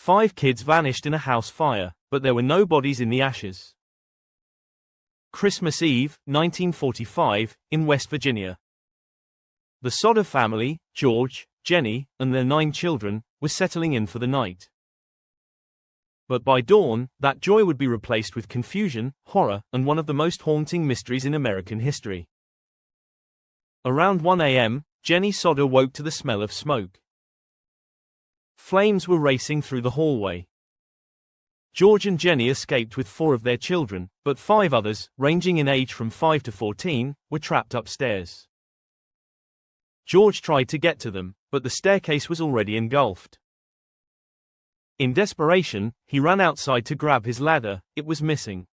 5 kids vanished in a house fire, but there were no bodies in the ashes. Christmas Eve, 1945, in West Virginia. The Soder family, George, Jenny, and their 9 children, were settling in for the night. But by dawn, that joy would be replaced with confusion, horror, and one of the most haunting mysteries in American history. Around 1 a.m., Jenny Soder woke to the smell of smoke. Flames were racing through the hallway. George and Jenny escaped with 4 of their children, but 5 others, ranging in age from 5 to 14, were trapped upstairs. George tried to get to them, but the staircase was already engulfed. In desperation, he ran outside to grab his ladder. It was missing.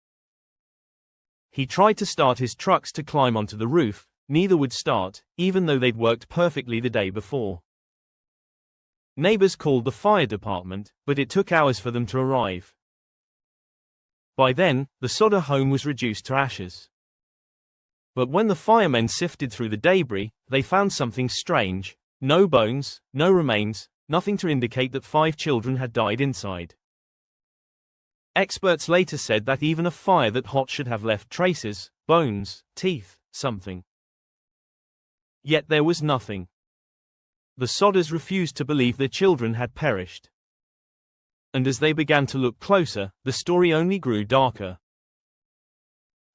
He tried to start his trucks to climb onto the roof. Neither would start, even though they'd worked perfectly the day before. Neighbors called the fire department, but it took hours for them to arrive. By then, the Soder home was reduced to ashes. But when the firemen sifted through the debris, they found something strange. No bones, no remains, nothing to indicate that 5 children had died inside. Experts later said that even a fire that hot should have left traces, bones, teeth, something. Yet there was nothing. The Soders refused to believe their children had perished. And as they began to look closer, the story only grew darker.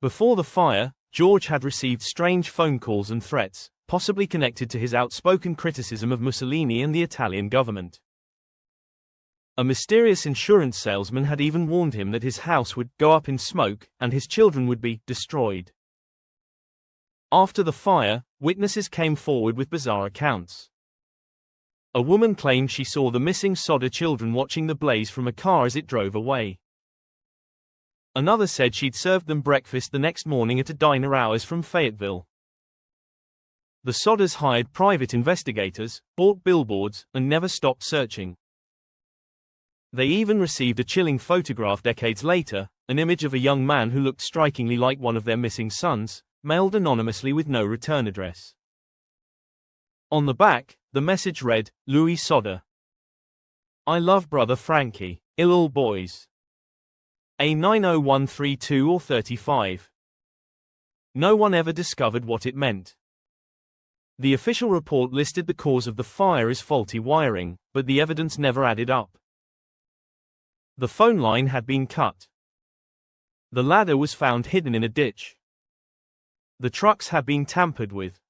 Before the fire, George had received strange phone calls and threats, possibly connected to his outspoken criticism of Mussolini and the Italian government. A mysterious insurance salesman had even warned him that his house would go up in smoke, and his children would be destroyed. After the fire, witnesses came forward with bizarre accounts. A woman claimed she saw the missing Soder children watching the blaze from a car as it drove away. Another said she'd served them breakfast the next morning at a diner hours from Fayetteville. The Soders hired private investigators, bought billboards, and never stopped searching. They even received a chilling photograph decades later, an image of a young man who looked strikingly like one of their missing sons, mailed anonymously with no return address. On the back, the message read, Louis Soder. I love brother Frankie, ill boys. A90132 or 35. No one ever discovered what it meant. The official report listed the cause of the fire as faulty wiring, but the evidence never added up. The phone line had been cut. The ladder was found hidden in a ditch. The trucks had been tampered with.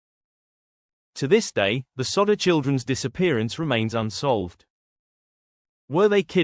To this day, the Soder children's disappearance remains unsolved. Were they kidnapped?